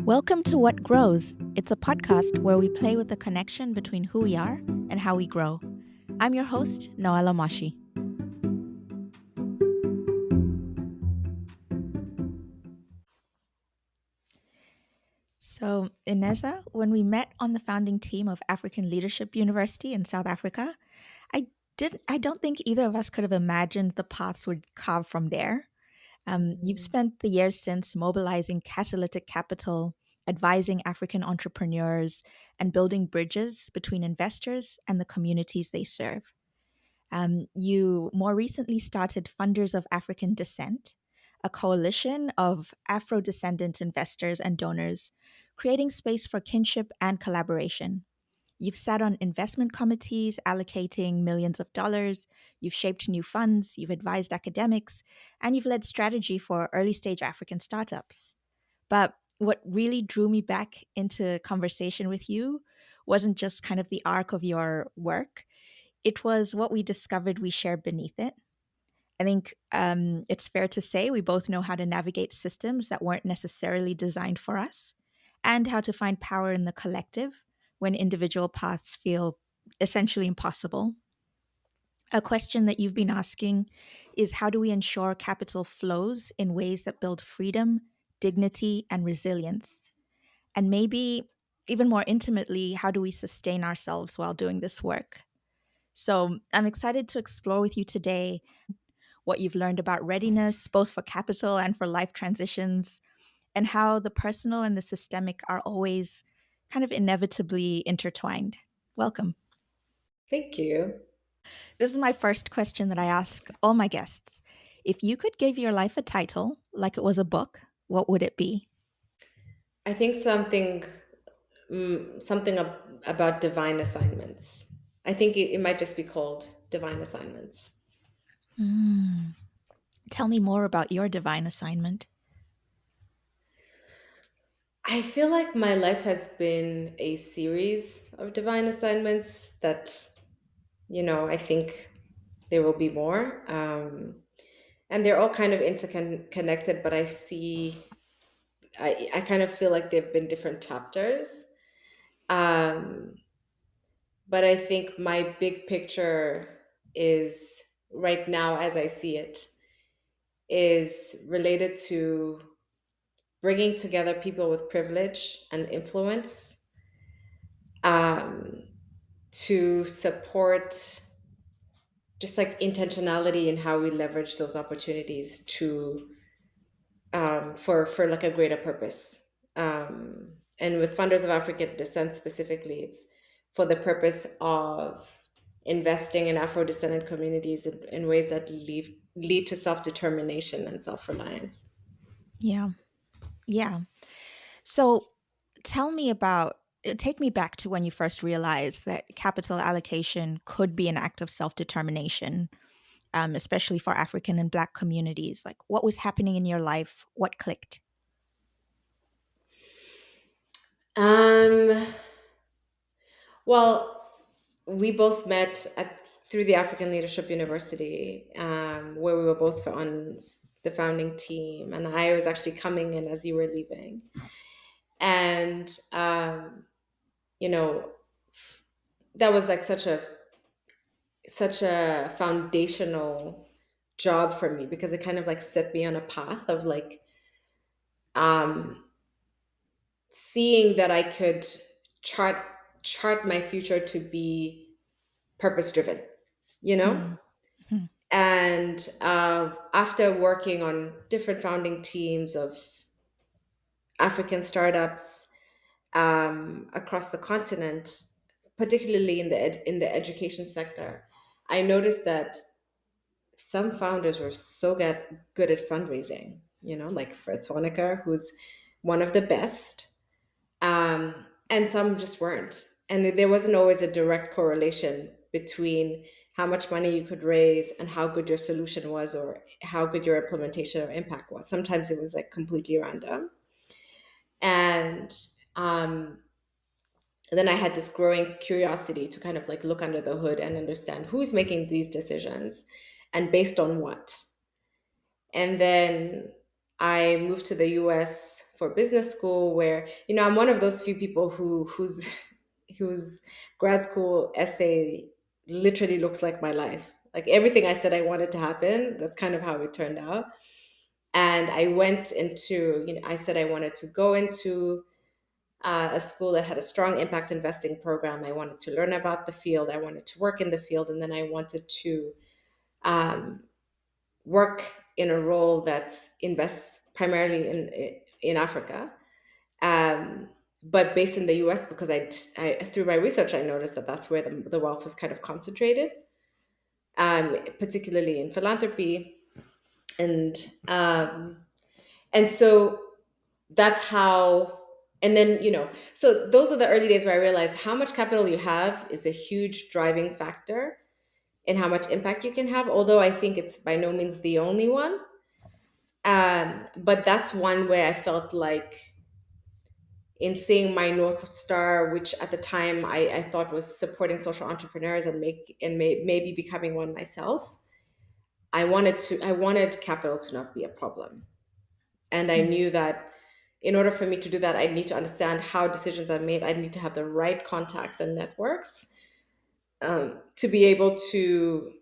Welcome to What Grows. It's a podcast where we play with the connection between who we are and how we grow. I'm your host, Noella Mashi. So, Ineza, when we met on the founding team of African Leadership University in South Africa, I don't think either of us could have imagined the paths would carve from there. You've spent the years since mobilizing catalytic capital, advising African entrepreneurs, and building bridges between investors and the communities they serve. You more recently started Funders of African Descent, a coalition of Afro descendant investors and donors, creating space for kinship and collaboration. You've sat on investment committees allocating millions of dollars, you've shaped new funds, you've advised academics, and you've led strategy for early stage African startups. But what really drew me back into conversation with you wasn't just kind of the arc of your work, it was what we discovered we shared beneath it. I think it's fair to say we both know how to navigate systems that weren't necessarily designed for us and how to find power in the collective when individual paths feel essentially impossible. A question that you've been asking is how do we ensure capital flows in ways that build freedom, dignity, and resilience? And maybe even more intimately, how do we sustain ourselves while doing this work? So I'm excited to explore with you today what you've learned about readiness, both for capital and for life transitions, and how the personal and the systemic are always kind of inevitably intertwined. Welcome. Thank you. This is my first question that I ask all my guests. If you could give your life a title, like it was a book, what would it be? I think about divine assignments. I think it might just be called divine assignments. Mm. Tell me more about your divine assignment. I feel like my life has been a series of divine assignments that, I think there will be more. And they're all kind of interconnected, but I kind of feel like they've been different chapters. Um, but I think my big picture is right now, as I see it, is related to bringing together people with privilege and influence um, to support just like intentionality in how we leverage those opportunities to for like a greater purpose. And with Funders of African Descent specifically, it's for the purpose of investing in Afro descendant communities in ways that lead to self determination and self reliance. Yeah. Yeah. So tell me about, take me back to when you first realized that capital allocation could be an act of self determination, especially for African and Black communities. Like, what was happening in your life? What clicked? Um, well, we both through the African Leadership University, where we were both on the founding team, and I was actually coming in as you were leaving. And you know, that was like such a foundational job for me because it kind of like set me on a path of like um seeing that I could chart chart my future to be purpose driven, you know? Mm. Mhm. And after working on different founding teams of African startups across the continent, particularly in the education sector, I noticed that some founders were so good at fundraising. Like Fritz Honecker, who's one of the best, and some just weren't. And there wasn't always a direct correlation between how much money you could raise and how good your solution was or how good your implementation or impact was. Sometimes it was like completely random. And then I had this growing curiosity to kind of like look under the hood and understand who's making these decisions and based on what. And then I moved to the US for business school, where, I'm one of those few people whose grad school essay literally looks like my life. Like everything I said I wanted to happen, that's kind of how it turned out. And I went into, I said I wanted to go into a school that had a strong impact investing program. I wanted to learn about the field. I wanted to work in the field. And then I wanted to um, work in a role that invests primarily in Africa, but based in the US, because through my research, I noticed that that's where the wealth was kind of concentrated, particularly in philanthropy. And and so that's how, and then, so those are the early days where I realized how much capital you have is a huge driving factor in how much impact you can have, although I think it's by no means the only one. But that's one way I felt like, in seeing my North Star, which at the time I thought was supporting social entrepreneurs and maybe becoming one myself. I wanted capital to not be a problem. And I Mm. knew that in order for me to do that, I need to understand how decisions are made. I need to have the right contacts and networks, to be able to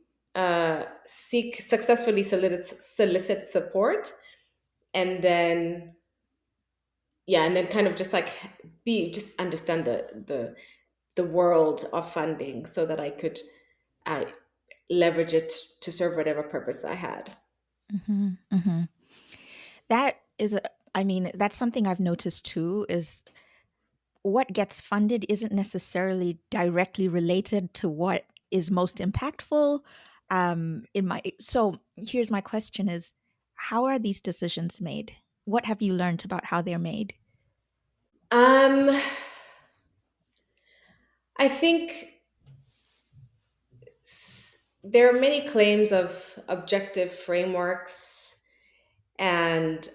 successfully solicit support, and then, yeah, and then kind of just like just understand the world of funding, so that I could uh, leverage it to serve whatever purpose I had. Mhm, mhm. That is a I mean, that's something I've noticed too, is what gets funded isn't necessarily directly related to what is most impactful. In my So here's my question: is how are these decisions made? What have you learned about how they're made? Um, I think there are many claims of objective frameworks and,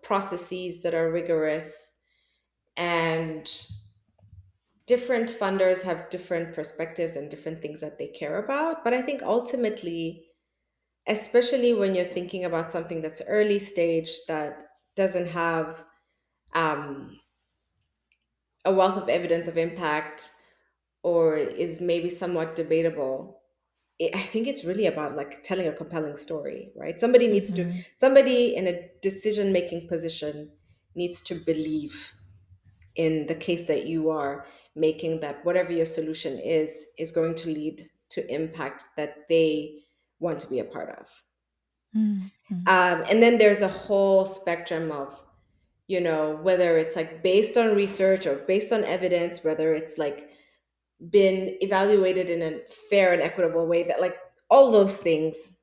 processes that are rigorous, and different funders have different perspectives and different things that they care about. But I think ultimately, especially when you're thinking about something that's early stage, that doesn't have um, a wealth of evidence of impact, or is maybe somewhat debatable, I think it's really about like telling a compelling story, right? Mhm. Somebody in a decision making position needs to believe in the case that you are making, that whatever your solution is going to lead to impact that they want to be a part of. Mhm. And then there's a whole spectrum of, whether it's like based on research or based on evidence, whether it's like been evaluated in a fair and equitable way, that like all those things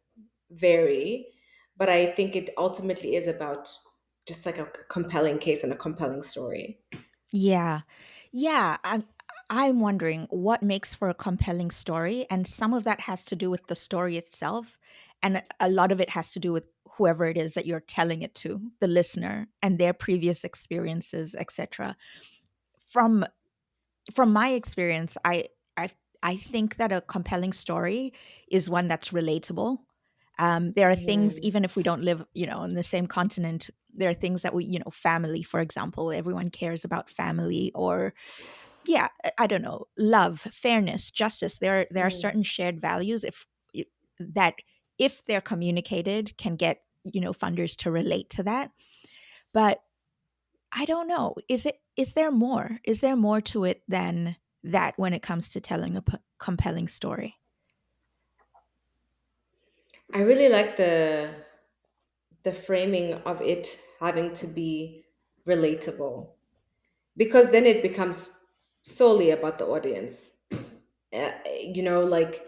vary. But I think it ultimately is about just like a compelling case and a compelling story. Yeah. Yeah, I'm wondering what makes for a compelling story, and some of that has to do with the story itself, and a lot of it has to do with whoever it is that you're telling it to, the listener, and their previous experiences, etc. From from my experience, I I think that a compelling story is one that's relatable. There are things, Mhm. even if we don't live, on the same continent, there are things that family, for example, everyone cares about family, or yeah, I don't know, love, fairness, justice. There are Mm. certain shared values that if they're communicated can get funders to relate to that. But I don't know. Is there more to it than that when it comes to telling a compelling story? I really like the framing of it having to be relatable, because then it becomes solely about the audience. Like,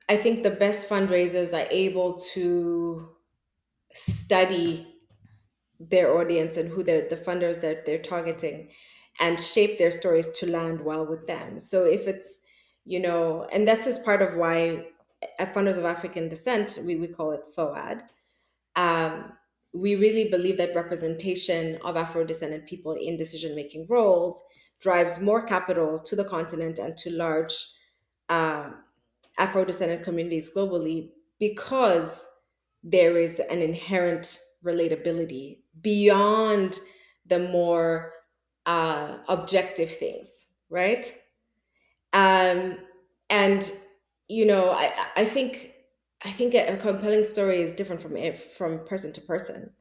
I think the best fundraisers are able to study their audience and who the funders that they're targeting, and shape their stories to land well with them. So if it's, and this is part of why at Funders of African Descent, we call it FoAD. Um, we really believe that representation of Afro descendant people in decision making roles drives more capital to the continent and to large um, Afro descendant communities globally, because there is an inherent relatability beyond the more objective things, right? Um, and I think a compelling story is different from person to person.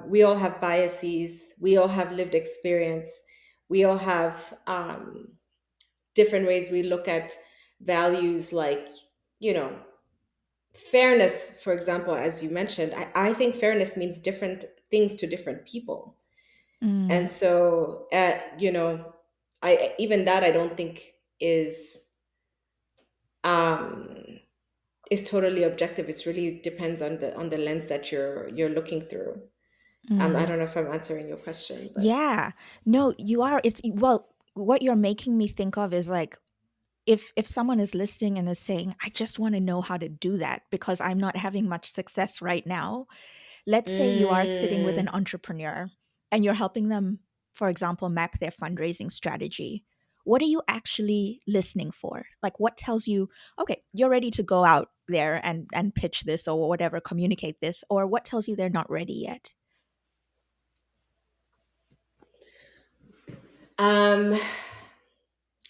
We all have biases. We all have lived experience. We all have different ways we look at values, like, you know, fairness, for example, as you mentioned. I think fairness means different things to different people. And Mm, so, I even that I don't think um, is totally objective. It's really depends on the lens that you're looking through. I mm. don't know if I'm answering your question, but Yeah. No, you are. It's well, what you're making me think of is like if someone is listening and is saying, I just want to know how to do that because I'm not having much success right now. Let's say you are sitting with an mm, entrepreneur and you're helping them, for example, map their fundraising strategy. What are you actually listening for? Like what tells you, okay, you're ready to go out there and pitch this or whatever, communicate this, or what tells you they're not ready yet? um,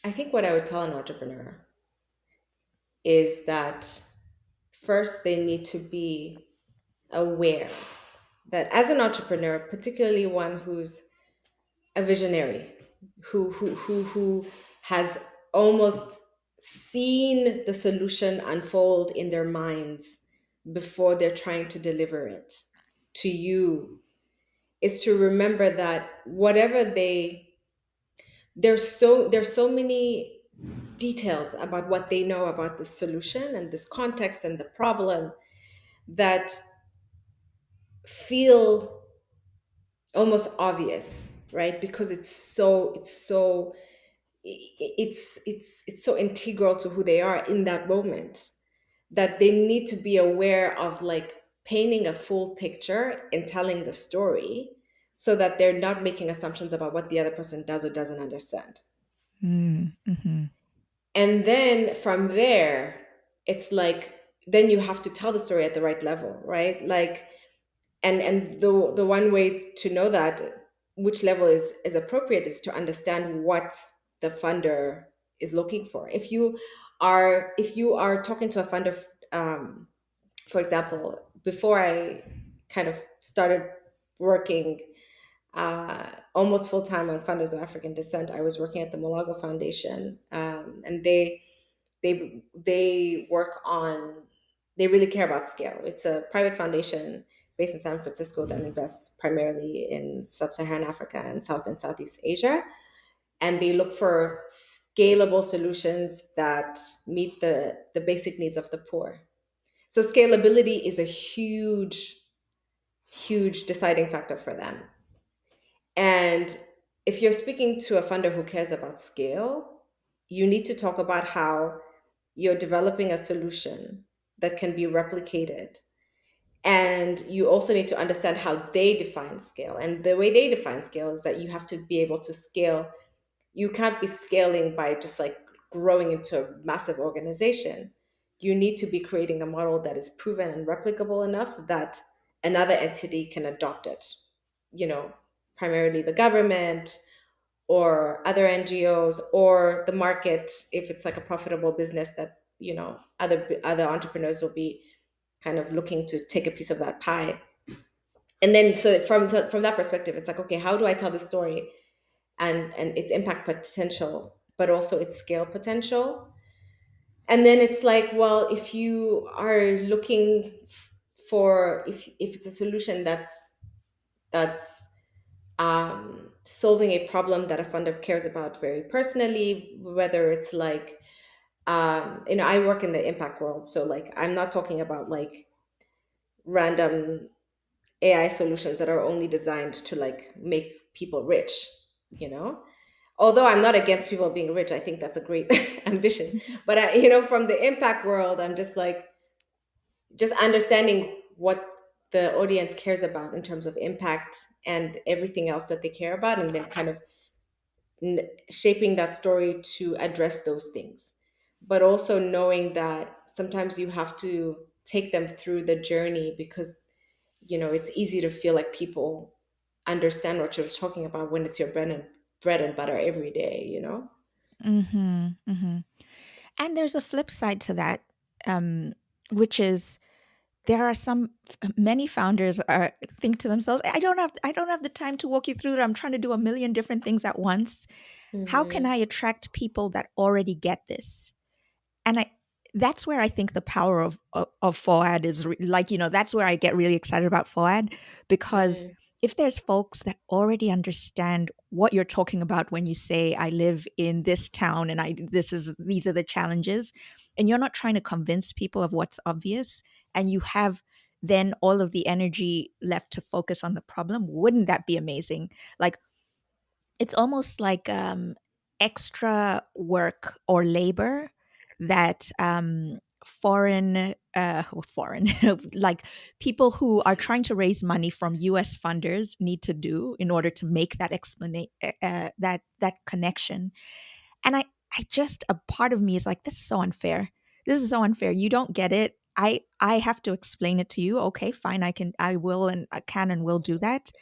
I think what I would tell an entrepreneur is that first they need to be aware that as an entrepreneur, particularly one who's a visionary, who has almost seen the solution unfold in their minds before they're trying to deliver it to you, is to remember that whatever there's so many details about what they know about the solution and this context and the problem that feel almost obvious, right? Because it's so integral to who they are in that moment, that they need to be aware of, like, painting a full picture and telling the story, so that they're not making assumptions about what the other person does or doesn't understand. Mm, mm-hmm. And then from there, it's like, then you have to tell the story at the right level, right? Like, and the one way to know that which level is appropriate is to understand what the funder is looking for. If you are talking to a funder, um, for example, before I kind of started working almost full time on funders of African descent, I was working at the Malago Foundation, and they work on, they really care about scale. It's a private foundation based in San Francisco that invests primarily in sub-Saharan Africa and South and Southeast Asia, and they look for scalable solutions that meet the basic needs of the poor. So scalability is a huge deciding factor for them. And if you're speaking to a funder who cares about scale, you need to talk about how you're developing a solution that can be replicated. And you also need to understand how they define scale. And the way they define scale is that you have to be able to scale. You can't be scaling by just like growing into a massive organization. You need to be creating a model that is proven and replicable enough that another entity can adopt it. You know, primarily the government or other NGOs or the market, if it's like a profitable business that, other entrepreneurs will be kind of looking to take a piece of that pie. And then so from that perspective, it's like, okay, how do I tell the story and its impact potential, but also its scale potential? And then it's like, well, if you are looking for, if it's a solution that's solving a problem that a funder cares about very personally, whether it's like, I work in the impact world, so like I'm not talking about like random AI solutions that are only designed to like make people rich, you know. Although I'm not against people being rich, I think that's a great ambition. But from the impact world, I'm just like, just understanding what the audience cares about in terms of impact and everything else that they care about, and then kind of shaping that story to address those things. But also knowing that sometimes you have to. take them through the journey, because it's easy to feel like people understand what you're talking about when it's your bread and butter every day. Mhm. Mhm. And there's a flip side to that, um, which is there are many founders are think to themselves, I don't have the time to walk you through it. I'm trying to do a million different things at once. How can I Hmm. attract people that already get this? And that's where I think the power of FoAD is like, that's where I get really excited about FoAD, because Hmm. if there's folks that already understand what you're talking about when you say I live in this town and these are the challenges, and you're not trying to convince people of what's obvious, and you have then all of the energy left to focus on the problem, wouldn't that be amazing? Like, it's almost like extra work or labor that foreign like people who are trying to raise money from US funders need to do in order to make that that connection. And I just, a part of me is like, this is so unfair. This is so unfair. You don't get it. I have to explain it to you. Okay, fine. I will, and I can and will do that,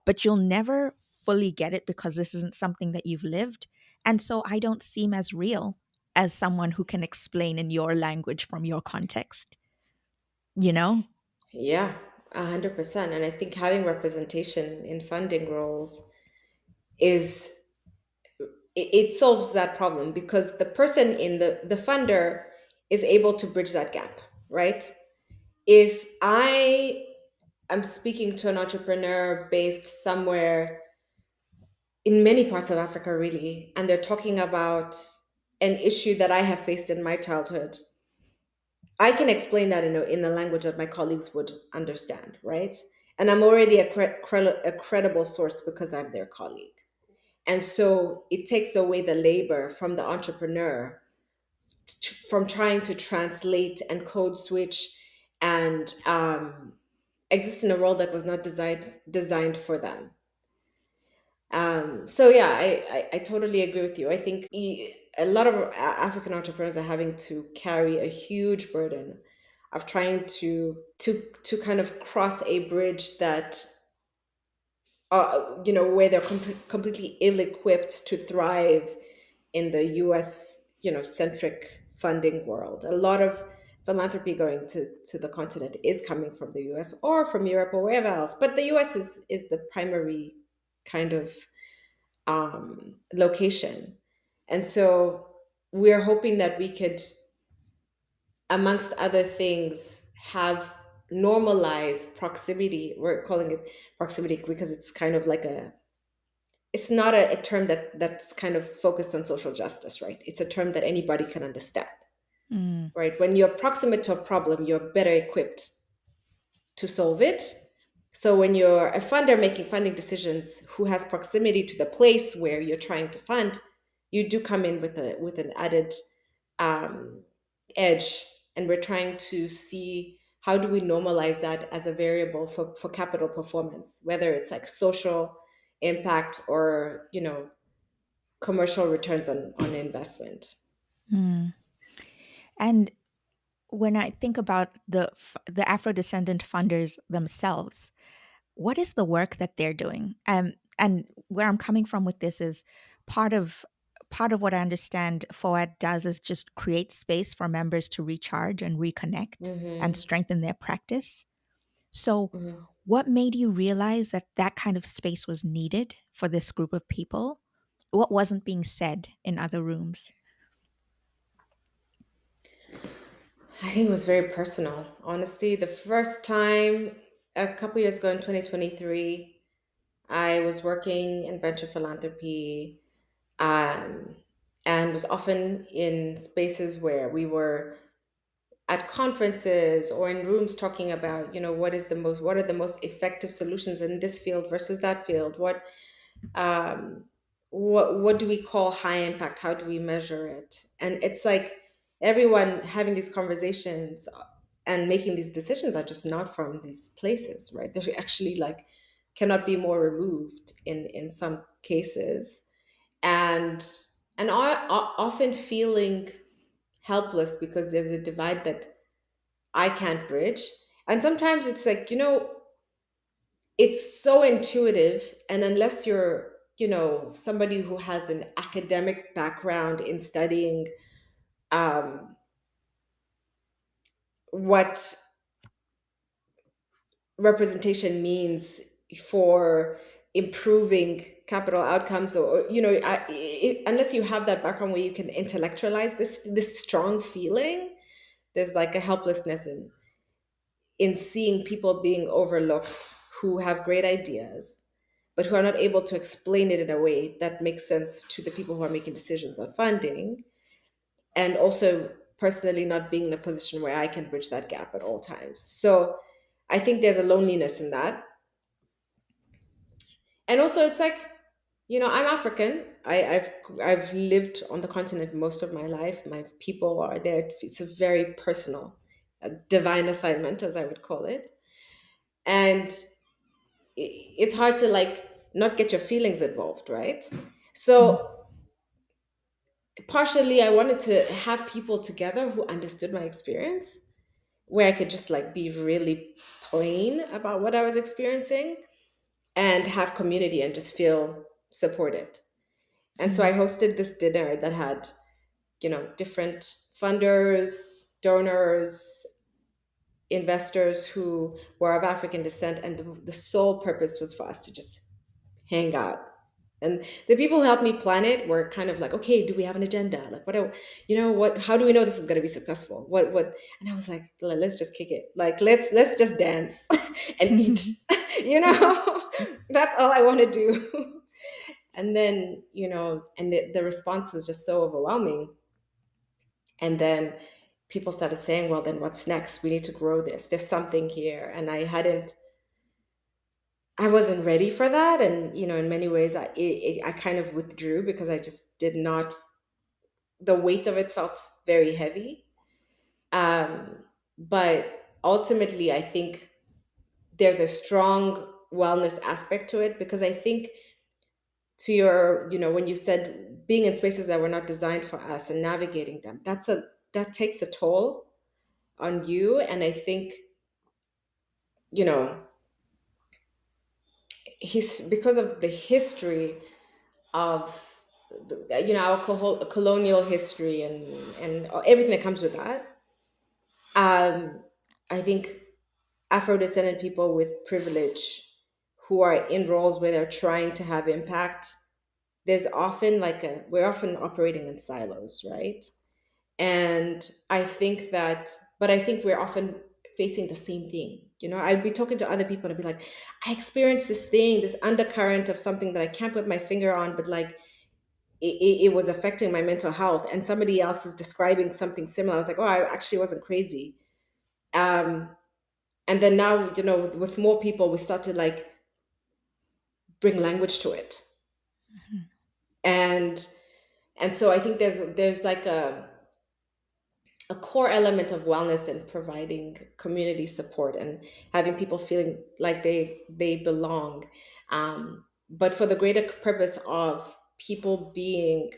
but you'll never fully get it because this isn't something that you've lived. And so I don't seem as real as someone who can explain in your language from your context, you know? Yeah, 100%. And I think having representation in funding roles is it solves that problem, because the person in the funder is able to bridge that gap, right? If I am speaking to an entrepreneur based somewhere in many parts of Africa, really, and they're talking about an issue that I have faced in my childhood, I can explain that in a language that my colleagues would understand, right? And I'm already a credible source because I'm their colleague. And so it takes away the labor from the entrepreneur, from trying to translate and code switch and exist in a world that was not designed for them. So yeah, I totally agree with you. I think a lot of African entrepreneurs are having to carry a huge burden of trying to kind of cross a bridge that where they're completely ill-equipped to thrive in the US centric funding world. A lot of philanthropy going to the continent is coming from the US or from Europe or wherever else, but the US is the primary kind of location. And so we're hoping that we could, amongst other things, have normalized proximity. We're calling it proximity because it's kind of like it's not a term that's kind of focused on social justice, right? It's a term that anybody can understand, Mm, right? When you're proximate to a problem, you're better equipped to solve it. So when you're a funder making funding decisions who has proximity to the place where you're trying to fund, you do come in with an added um, edge. And we're trying to see how do we normalize that as a variable for capital performance, whether it's like social impact or commercial returns on investment. mm. And when I think about the Afro descendant funders themselves, what is the work that they're doing? And where I'm coming from with this is part of part of what I understand FOAD does is just create space for members to recharge and reconnect and Hmm. strengthen their practice. So, Hmm. what made you realize that that kind of space was needed for this group of people? What wasn't being said in other rooms? I think it was very personal. Honestly, the first time a couple years ago in 2023, I was working in venture philanthropy, um, and was often in spaces where we were at conferences or in rooms talking about, what are the most effective solutions in this field versus that field. Um, what do we call high impact? How do we measure it? And it's like everyone having these conversations and making these decisions are just not from these places, right? They're actually like cannot be more removed in some cases, and often feeling helpless because there's a divide that I can't bridge. And sometimes it's like, it's so intuitive. And unless you're, somebody who has an academic background in studying um, what representation means for improving capital outcomes, or unless you have that background where you can intellectualize this strong feeling, there's like a helplessness in seeing people being overlooked who have great ideas but who are not able to explain it in a way that makes sense to the people who are making decisions on funding, and also personally not being in a position where I can bridge that gap at all times. So I think there's a loneliness in that. And also it's like, I'm African. I've lived on the continent most of my life. My people are there. It's a very personal, a divine assignment, as I would call it. And it's hard to like not get your feelings involved, right? Mm. So partially I wanted to have people together who understood my experience, where I could just like be really plain about what I was experiencing and have community and just feel supported. And so I Mm. hosted this dinner that had, different funders, donors, investors who were of African descent. And the sole purpose was for us to just hang out. And the people who helped me plan it were kind of like, okay, do we have an agenda? Like, how do we know this is going to be successful? What? And I was like, let's just kick it. Like, let's just dance and eat. That's all I want to do. And then, and the response was just so overwhelming. And then people started saying, well, then what's next? We need to grow this. There's something here. And I wasn't ready for that. And, in many ways, I kind of withdrew because I just did not, the weight of it felt very heavy. But ultimately, I think there's a strong wellness aspect to it, because I think to your, when you said being in spaces that were not designed for us and navigating them, that takes a toll on you. And I think, you know, because of the history of our colonial history and everything that comes with that. I think Afro-descendant people with privilege who are in roles where they're trying to have impact, there's often we're often operating in silos, right? And I think we're often facing the same thing. I'd be talking to other people and I'd be like, I experienced this thing, this undercurrent of something that I can't put my finger on, but like it was affecting my mental health. And somebody else is describing something similar. I was like, oh, I actually wasn't crazy. Um, and then now, with more people, we start to like bring language to it. And so I think there's like a core element of wellness and providing community support and having people feeling like they belong, but for the greater purpose of people being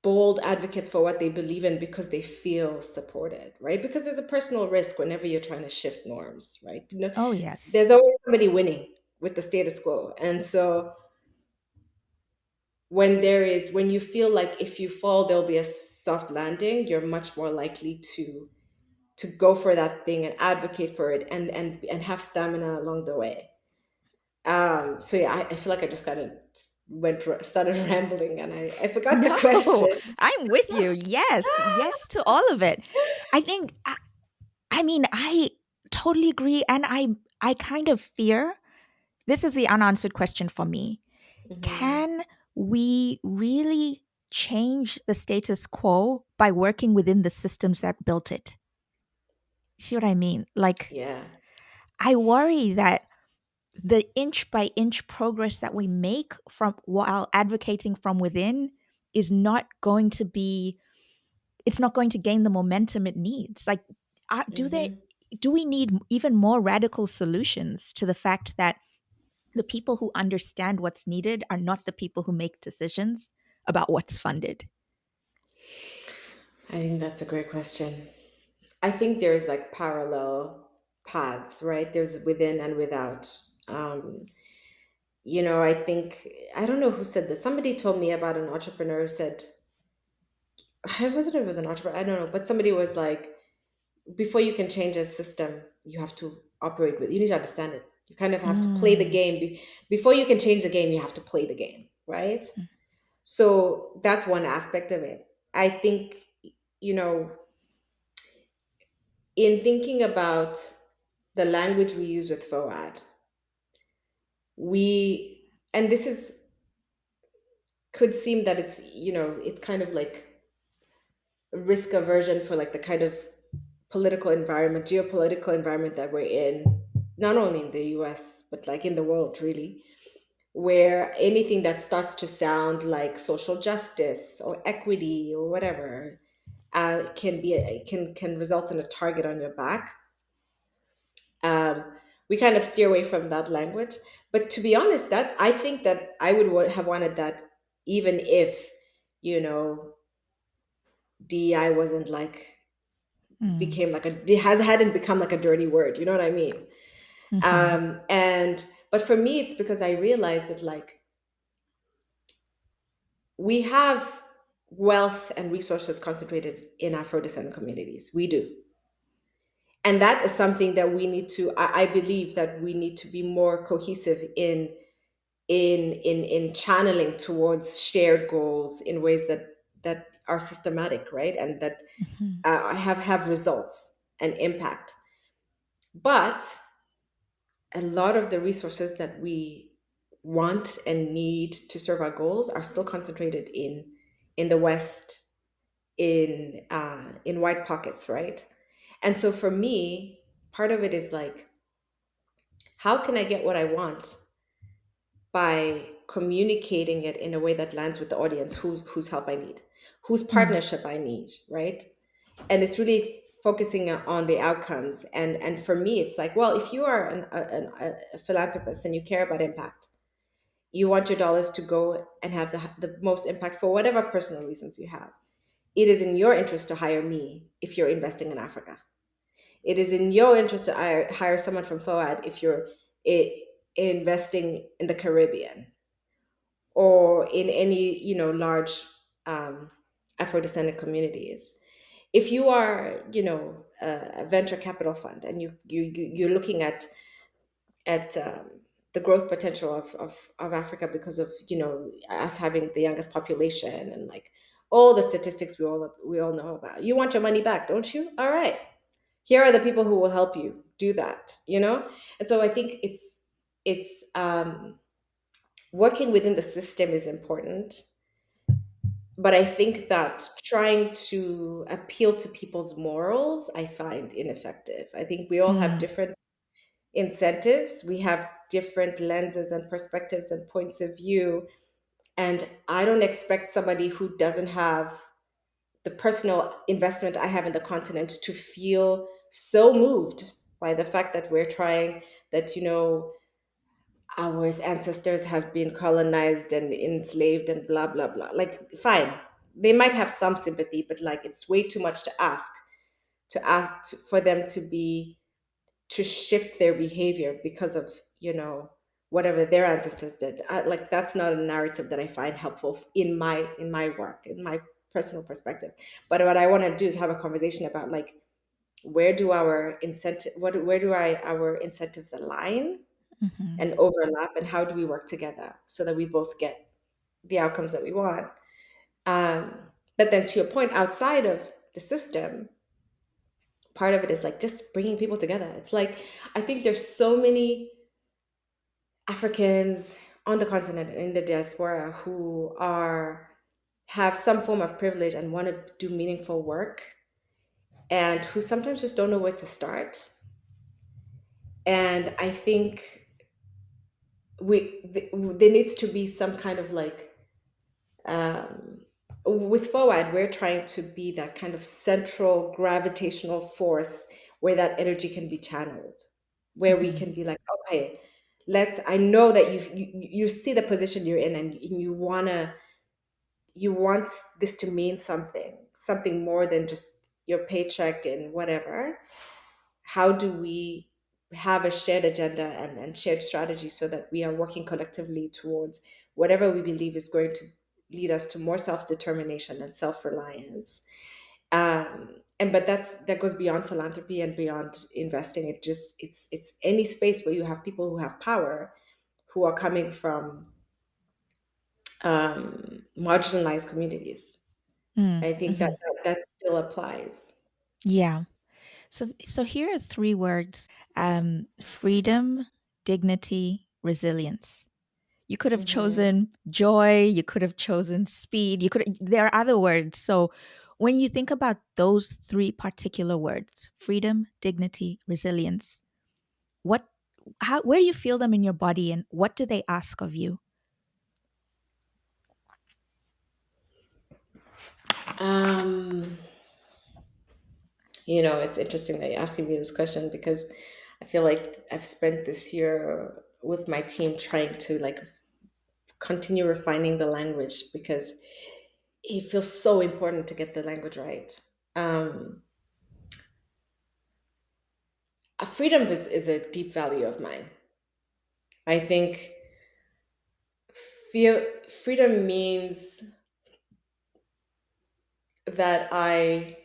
bold advocates for what they believe in because they feel supported, right? Because there's a personal risk whenever you're trying to shift norms, right? Oh, yes. There's always somebody winning with the status quo. And so when you feel like if you fall there'll be a soft landing, you're much more likely to go for that thing and advocate for it and have stamina along the way. So yeah, I feel like I just kind of started rambling and I forgot the No, question. I'm with you. Yes, yes to all of it. I think I mean I totally agree, and I kind of fear this is the unanswered question for me. Hmm. Can we really change the status quo by working within the systems that built it? See what I mean? Like Yeah. I worry that the inch by inch progress that we make from while advocating from within is not going to be it's not going to gain the momentum it needs. Like Hmm. do we need even more radical solutions to the fact that the people who understand what's needed are not the people who make decisions about what's funded? I think that's a great question. I think there's like parallel paths, right? There's within and without. I think, I don't know who said this. Somebody told me about an entrepreneur who said, I wasn't, it was an entrepreneur, I don't know, but somebody was like, before you can change a system, you have to operate with, you need to understand it. You kind of have to play the Mm, game. Before you can change the game, you have to play the game, right? So that's one aspect of it. I think, you know, in thinking about the language we use with FOAD, and this is, could seem that it's, it's kind of like risk aversion for like the kind of political environment, geopolitical environment that we're in, not only in the US, but like in the world, really, where anything that starts to sound like social justice or equity or whatever can result in a target on your back. We kind of steer away from that language. But to be honest, that I think that I would have wanted that, even if, you know, DEI wasn't like, mm, became like hadn't become like a dirty word. You know what I mean? mhm, And but for me, it's because I realized that like we have wealth and resources concentrated in Afro-descendant communities. We do. And that is something that we need to, I believe that we need to be more cohesive in channeling towards shared goals in ways that are systematic, right? And that mhm, have results and impact. But a lot of the resources that we want and need to serve our goals are still concentrated in the West, in white pockets, right? And so for me, part of it is like, how can I get what I want by communicating it in a way that lands with the audience, whose help I need, whose mm, partnership I need, right? And it's really focusing on the outcomes. And for me, it's like, well, if you are a philanthropist and you care about impact, you want your dollars to go and have the most impact for whatever personal reasons you have. It is in your interest to hire me if you're investing in Africa. It is in your interest to hire someone from FOAD if you're investing in the Caribbean or in any, large um, Afro-descendant communities. If you are, a venture capital fund and you're looking at the growth potential of Africa because of, us having the youngest population and like all the statistics we all know about. You want your money back, don't you? All right. Here are the people who will help you do that. And so I think it's working within the system is important, but I think that trying to appeal to people's morals, I find ineffective. I think we all have mm, different incentives, we have different lenses and perspectives and points of view. And I don't expect somebody who doesn't have the personal investment I have in the continent to feel so moved by the fact that we're trying, that, our ancestors have been colonized and enslaved and blah, blah, blah. Like, fine. They might have some sympathy, but like, it's way too much to ask for them to shift their behavior because of, whatever their ancestors did. Like, that's not a narrative that I find helpful in my work, in my personal perspective. But what I want to do is have a conversation about like, where do our incentives align mhm, and overlap, and how do we work together so that we both get the outcomes that we want. But then, to your point, outside of the system, part of it is like just bringing people together. It's like, I think there's so many Africans on the continent and in the diaspora who are have some form of privilege and want to do meaningful work, and who sometimes just don't know where to start. And I think there needs to be some kind of like, um, with FOAD, we're trying to be that kind of central gravitational force where that energy can be channeled, where we mhm, can be like, okay, I know that you see the position you're in, and you want this to mean something more than just, your paycheck and whatever, how do we have a shared agenda and shared strategy so that we are working collectively towards whatever we believe is going to lead us to more self-determination and self-reliance. And but that goes beyond philanthropy and beyond investing. It's any space where you have people who have power, who are coming from marginalized communities. Mm, I think mhm. that still applies. Yeah. So here are three words: freedom, dignity, resilience. You could have Hmm. chosen joy, you could have chosen speed, you could there are other words. So when you think about those three particular words, freedom, dignity, resilience, what how where do you feel them in your body and what do they ask of you? Um, it's interesting that you're asking me this question because I feel like I've spent this year with my team trying to like continue refining the language because it feels so important to get the language right. Um, Freedom is a deep value of mine. I think freedom means that I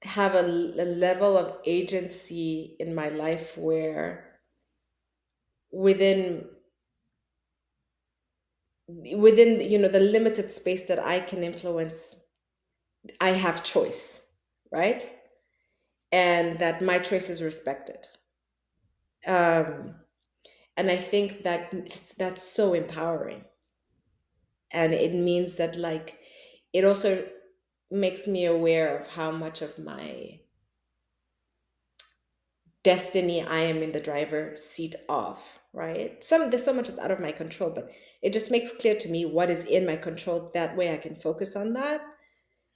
have a level of agency in my life where within the limited space that I can influence, I have choice, right? And that my choice is respected. Um, and I think that that's so empowering, and it means that like it also makes me aware of how much of my destiny I am in the driver's seat of, right? There's so much is out of my control, but it just makes clear to me what is in my control. That way I can focus on that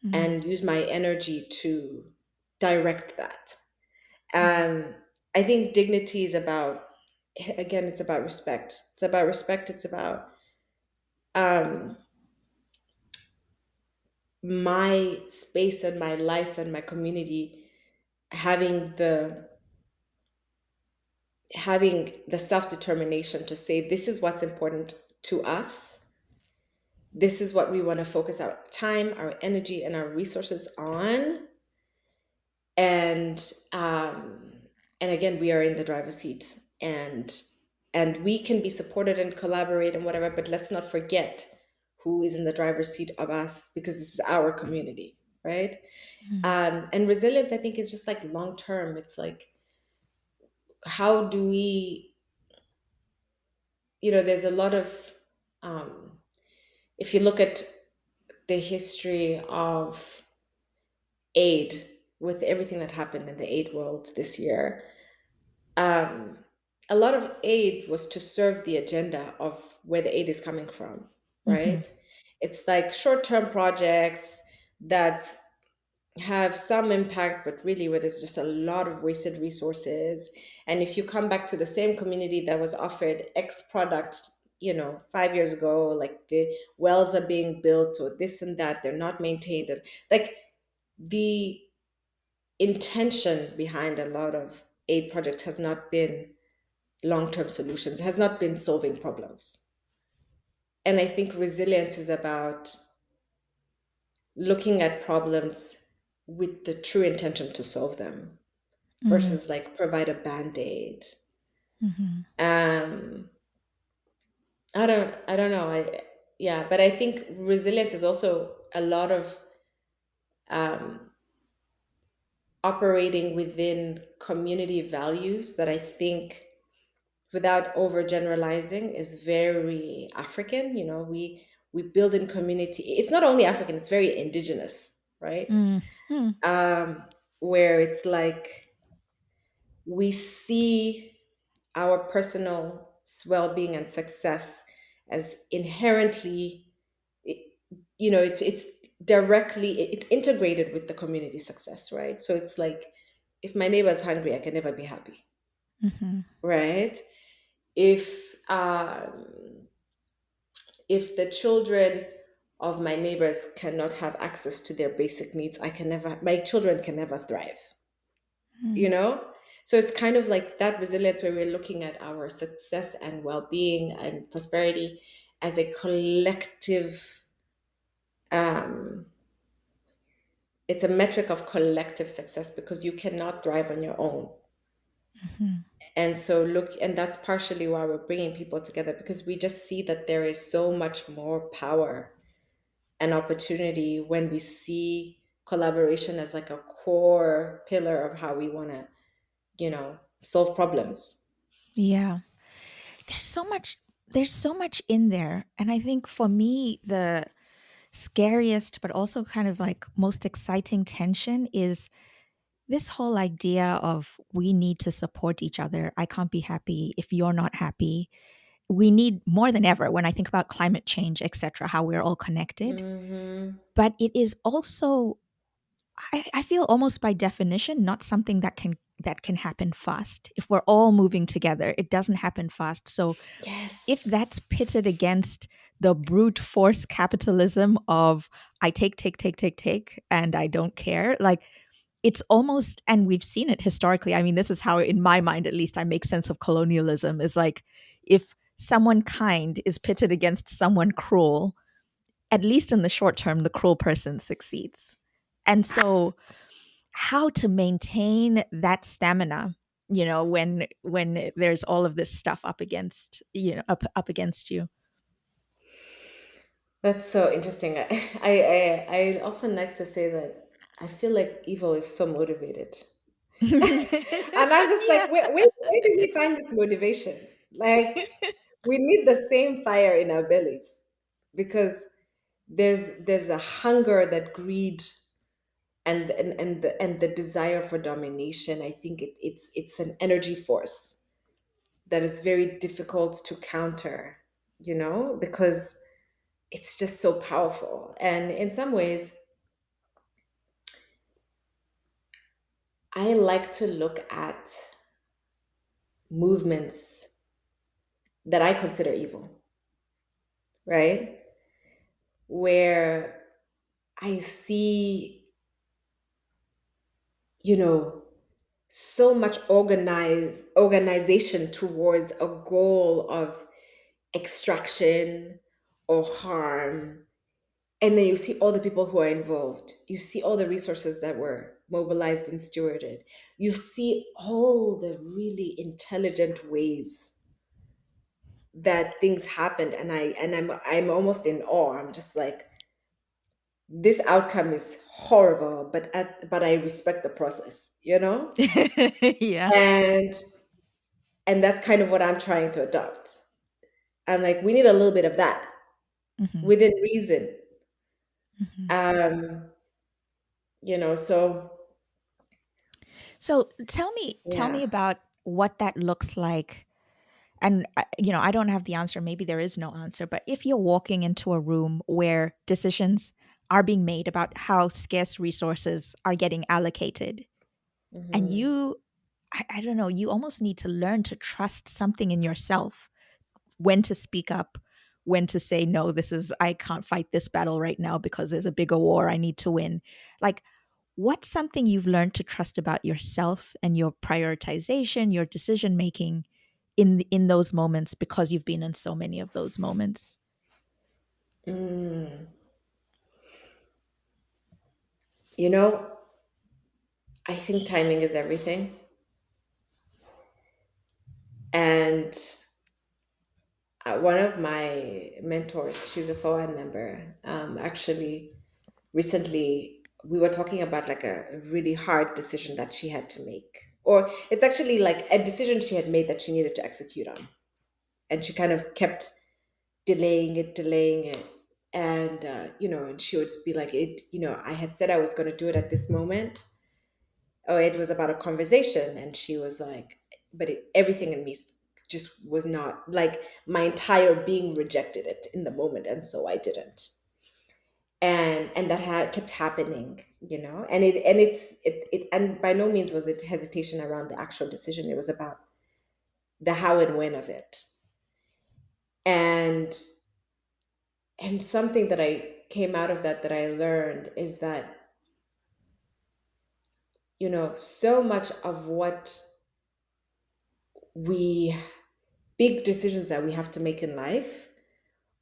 Mm, and use my energy to direct that. mm, Um, I think dignity is about, again, it's about respect. It's about respect. It's about um, my space and my life and my community having the self-determination to say this is what's important to us, this is what we want to focus our time, our energy, and our resources on. And um and again, we are in the driver's seat, and we can be supported and collaborate and whatever, but let's not forget who is in the driver's seat of us, because this is our community, right? mm, And resilience, I think, is just like long term. It's like, how do we, there's a lot of um if you look at the history of aid, with everything that happened in the aid world this year, um, a lot of aid was to serve the agenda of where the aid is coming from, mhm, right? It's like short term projects that have some impact, but really where there's just a lot of wasted resources. And if you come back to the same community that was offered X product, 5 years ago, like the wells are being built or this and that, they're not maintained. And like the intention behind a lot of aid projects has not been long-term solutions, has not been solving problems. And I think resilience is about looking at problems with the true intention to solve them mm, versus like provide a band-aid. mhm, um I don't know. Yeah, but I think resilience is also a lot of um operating within community values that I think, without overgeneralizing, is very African. We build in community. It's not only African, it's very indigenous, right? mm, mm, um where it's like we see our personal well-being and success as inherently, it's directly, it's integrated with the community success, right? So it's like, if my neighbor's hungry, I can never be happy, mhm, right? if um if the children of my neighbors cannot have access to their basic needs, my children can never thrive, you Mm. know? So it's kind of like that resilience where we're looking at our success and well being and prosperity as a collective, um, it's a metric of collective success because you cannot thrive on your own. Mhm. And so, look, and that's partially why we're bringing people together because we just see that there is so much more power and opportunity when we see collaboration as like a core pillar of how we want to, solve problems. Yeah. There's so much there's so much in there. And I think for me, the scariest but also kind of like most exciting tension is this whole idea of we need to support each other. I can't be happy if you're not happy. We need more than ever when I think about climate change, etc., how we're all connected. Hmm. But it is also I feel almost by definition not something that can happen fast. If we're all moving together, it doesn't happen fast. So if Yes. that's pitted against the brute force capitalism of I take, and I don't care, like it's almost, and we've seen it historically. I mean, this is how, in my mind at least, I make sense of colonialism is like if someone kind is pitted against someone cruel, at least in the short term, the cruel person succeeds. And so how to maintain that stamina, when there's all of this stuff up against, up against you. That's so interesting. I often like to say that I feel like evil is so motivated. And I'm just like, Yeah. where do we find this motivation? Like, we need the same fire in our bellies because there's a hunger, that greed, and the desire for domination. I think it's an energy force that is very difficult to counter, because it's just so powerful. And in some ways, I like to look at movements that I consider evil, right? Where I see, you know, so much organization towards a goal of extraction or harm. And then you see all the people who are involved. You see all the resources that were mobilized and stewarded. You see all the really intelligent ways that things happened, and I'm almost in awe. I'm just like, this outcome is horrible, but I respect the process, Yeah. and that's kind of what I'm trying to adopt. I'm like, we need a little bit of that Mhm, within reason. mhm. um so So tell me yeah. about what that looks like. And I don't have the answer. Maybe there is no answer. But if you're walking into a room where decisions are being made about how scarce resources are getting allocated, and Hmm. I don't know, you almost need to learn to trust something in yourself, when to speak up, when to say, no, I can't fight this battle right now because there's a bigger war I need to win. Like, what's something you've learned to trust about yourself and your prioritization, your decision making in those moments because you've been in so many of those moments? Mm. you know I think timing is everything. And one of my mentors, she's a FoAD member, actually recently we were talking about like a really hard decision that she had to make, or it's actually like a decision she had made that she needed to execute on, and she kind of kept delaying it. And and she would be like, I had said I was going to do it at this moment. Oh, it was about a conversation, and she was like, but everything in me just was not like, my entire being rejected it in the moment, and so I didn't. And that kept happening, and by no means was it hesitation around the actual decision. It was about the how and when of it. And something that came out of that I learned is that, so much of what we, big decisions that we have to make in life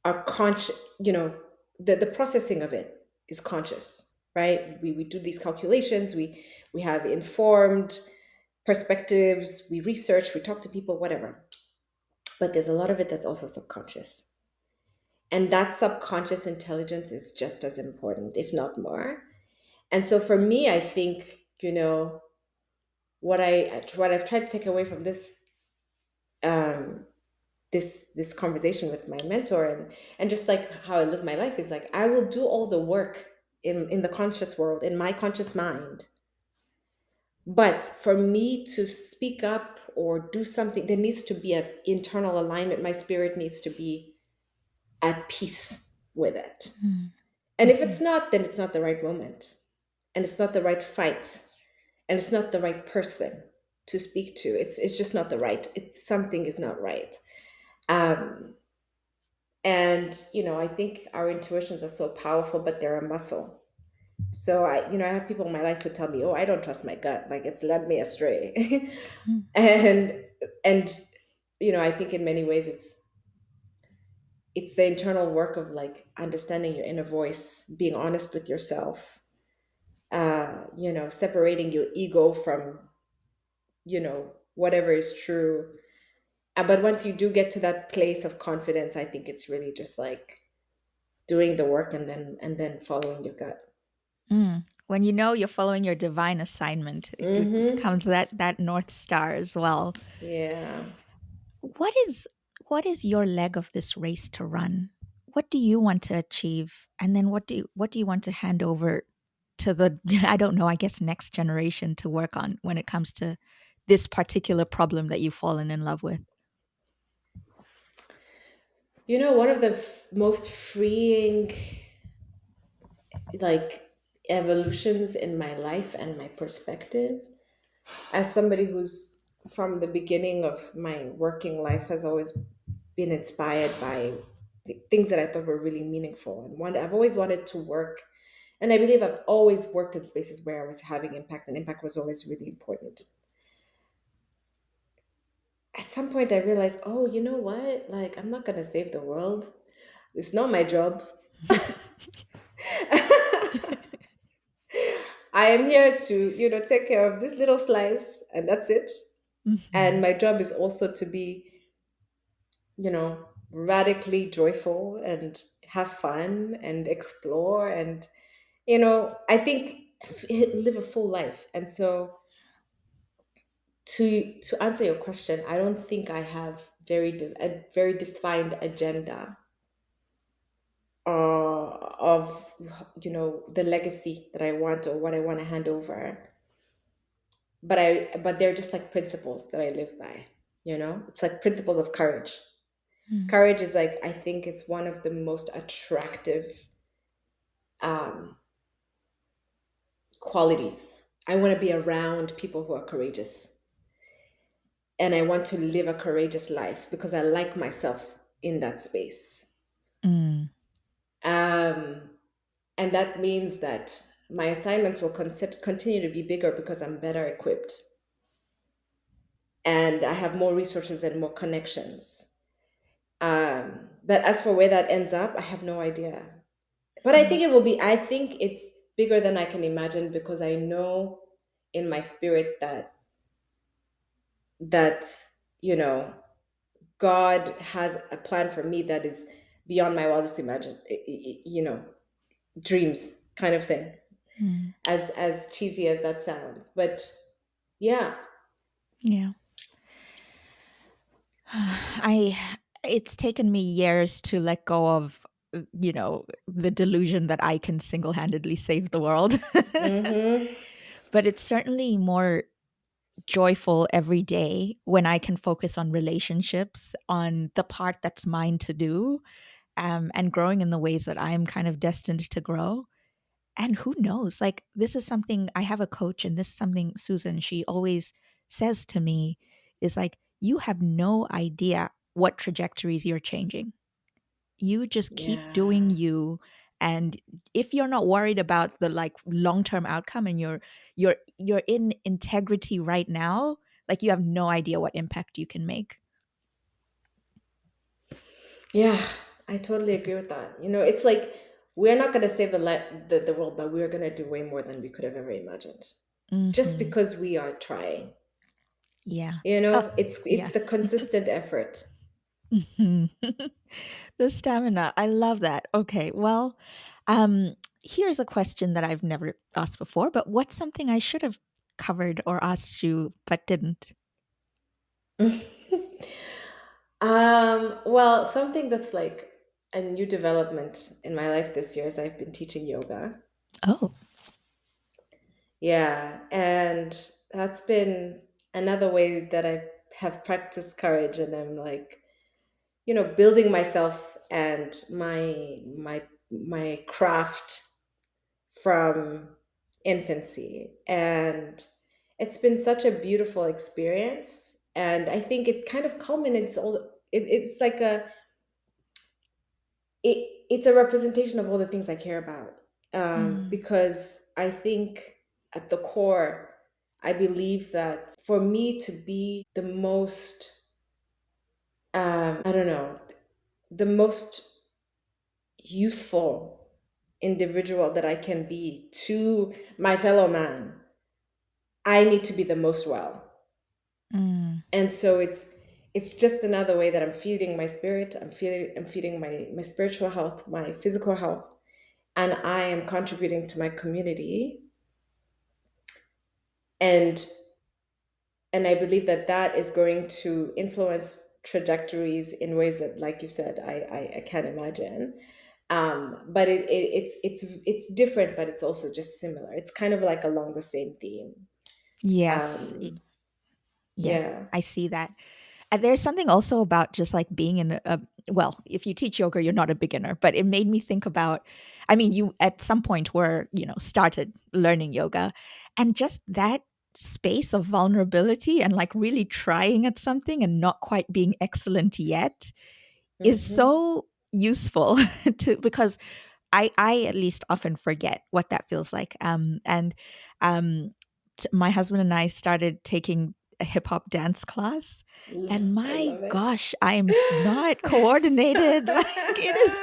are conscious, the processing of it is conscious, right? We do these calculations, we have informed perspectives, we research, we talk to people, whatever. But there's a lot of it that's also subconscious. And that subconscious intelligence is just as important, if not more. And so for me, I think, what I've tried to take away from um, this conversation with my mentor, and just like how I live my life, is like I will do all the work in the conscious world, in my conscious mind. But for me to speak up or do something, there needs to be an internal alignment. My spirit needs to be at peace with it. Mm. And if it's Mhm. not, then it's not the right moment. And it's not the right fight. And it's not the right person to speak to. It's just not the right. It's something is not right. Um, and I think our intuitions are so powerful, but they're a muscle. So I have people in my life who tell me, "Oh, I don't trust my gut. Like it's led me astray." Mm. and I think in many ways it's the internal work of like understanding your inner voice, being honest with yourself, separating your ego from, whatever is true. But once you do get to that place of confidence, I think it's really just like doing the work and then following your gut. Mm. When you know you're following your divine assignment, it Mm-hmm. becomes that north star as well. Yeah. What is what is your leg of this race to run? What do you want to achieve? And then what do you want to hand over to the I don't know, I guess next generation to work on when it comes to this particular problem that you've fallen in love with? One of the most freeing, like, evolutions in my life and my perspective, as somebody who's from the beginning of my working life has always been inspired by things that I thought were really meaningful, and I've always wanted to work, and I believe I've always worked in spaces where I was having impact, and impact was always really important. At some point, I realized, oh, you know what? Like, I'm not gonna save the world. It's not my job. I am here to, take care of this little slice, and that's it. And Mhm. my job is also to be, radically joyful and have fun and explore, and, I think live a full life. And so to answer your question, I don't think I have a very defined agenda of the legacy that I want or what I want to hand over. But they're just like principles that I live by. It's like principles of courage. Mm. Courage is like, I think it's one of the most attractive um, qualities. I want to be around people who are courageous, and I want to live a courageous life because I like myself in that space. Mm. Um, and that means that my assignments will continue to be bigger because I'm better equipped and I have more resources and more connections. But as for where that ends up, I have no idea. But Mm. I think it's bigger than I can imagine, because I know in my spirit that, you know, God has a plan for me that is beyond my wildest dreams, kind of thing. Mm. As cheesy as that sounds, but yeah. Yeah. I it's taken me years to let go of the delusion that I can single-handedly save the world. Mm-hmm. But it's certainly more joyful every day when I can focus on relationships, on the part that's mine to do, and growing in the ways that I'm kind of destined to grow. And who knows? Like, this is something I have a coach, and this is something Susan, she always says to me is like, you have no idea what trajectories you're changing. You just keep doing Yeah. you, And if you're not worried about the like long-term outcome, and you're in integrity right now, like you have no idea what impact you can make. Yeah, I totally agree with that. It's like we're not going to save the world, but we're going to do way more than we could have ever imagined. Just Hmm. because we are trying. Yeah. You Oh, know, it's yeah. it's the consistent effort. Mhm. The stamina. I love that. Okay. Well, here's a question that I've never asked before, but what's something I should have covered or asked you but didn't? Well, something that's like a new development in my life this year is I've been teaching yoga. Oh. Yeah, and that's been another way that I have practiced courage, and I'm like, building myself and my craft from infancy. And it's been such a beautiful experience. And I think it kind of culminates it's like it's a representation of all the things I care about. Mm, Because I think at the core, I believe that for me to be the most, I don't know, the most useful individual that I can be to my fellow man, I need to be the most well. mm, And so it's just another way that I'm feeding my spirit. I'm feeding my spiritual health, my physical health, and I am contributing to my community. And and I believe that that is going to influence trajectories in ways that, like you said, I can't imagine. But it's different, but it's also just similar. It's kind of like along the same theme. yes. um Yeah, yeah. I see that. And there's something also about just like being in well, if you teach yoga, you're not a beginner, but it made me think about, I mean, you at some point were, started learning yoga, and just that space of vulnerability and like really trying at something and not quite being excellent yet is Hmm. so useful to, because I at least often forget what that feels like. And um, my husband and I started taking a hip hop dance class, and I my love it. gosh, I'm not coordinated. Like it is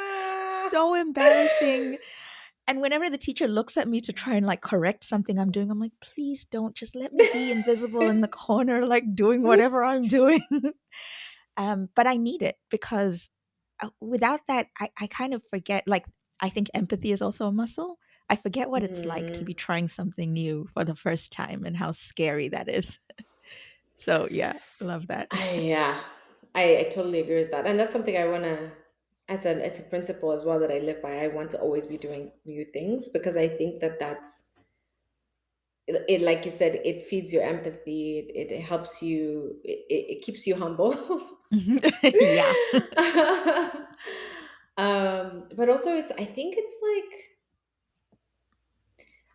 so embarrassing. And whenever the teacher looks at me to try and like correct something I'm doing, I'm like, please don't, just let me be invisible in the corner, like doing whatever I'm doing. But I need it because without that, I kind of forget. Like, I think empathy is also a muscle. I forget what it's like to be Mm, trying something new for the first time and how scary that is. So, yeah, love that. yeah, I totally agree with that, and that's something I want to, as a principle as well, that I live by. I want to always be doing new things because I think that that's it. Like you said, it feeds your empathy. It helps you. It keeps you humble. Yeah. But also, I think it's like,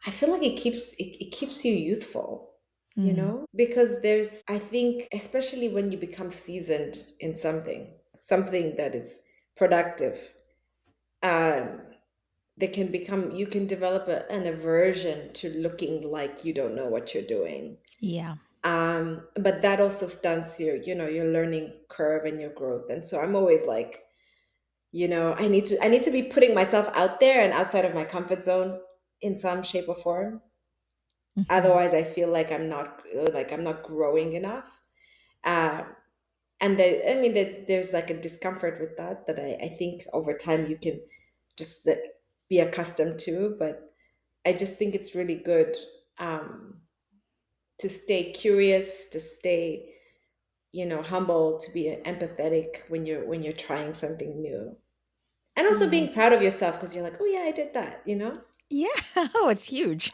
I feel like it keeps you youthful, Mm, because I think, especially when you become seasoned in something that is productive, um, you can develop an aversion to looking like you don't know what you're doing. yeah. But that also stunts your learning curve and your growth. And so I'm always like, I need to be putting myself out there and outside of my comfort zone in some shape or form. Hmm. Otherwise, I feel like I'm not growing enough. Um, and I mean, there's like a discomfort with that I think over time you can just be accustomed to. But I just think it's really good, um, to stay curious, to stay humble, to be empathetic when you're trying something new, and also Yeah. being proud of yourself because you're like, oh yeah, I did that. Yeah. Oh, it's huge.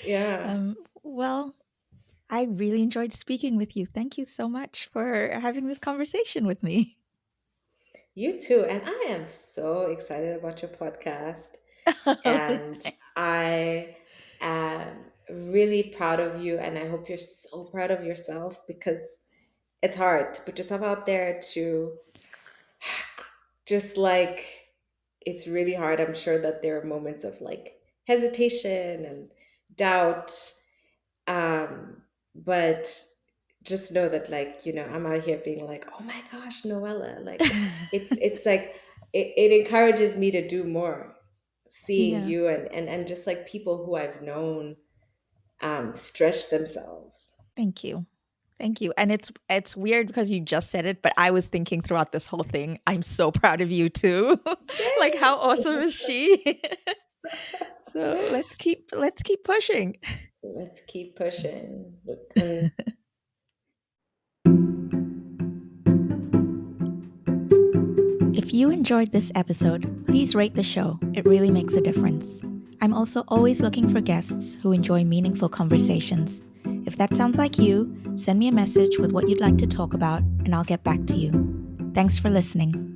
Yeah. Well, I really enjoyed speaking with you. Thank you so much for having this conversation with me. You too. And I am so excited about your podcast. Oh, And thanks. I am really proud of you. And I hope you're so proud of yourself because it's hard to put yourself out there, to just like it's really hard. I'm sure that there are moments of like hesitation and doubt. But just know that, like, I'm out here being like, oh my gosh, Noella, like it's like it encourages me to do more, seeing Yeah. you and just like people who I've known stretch themselves. Thank you. Thank you. And it's weird because you just said it, but I was thinking throughout this whole thing, I'm so proud of you too. Like how awesome is she? So let's keep pushing. Let's keep pushing. And If you enjoyed this episode, please rate the show. It really makes a difference. I'm also always looking for guests who enjoy meaningful conversations. If that sounds like you, send me a message with what you'd like to talk about, and I'll get back to you. Thanks for listening.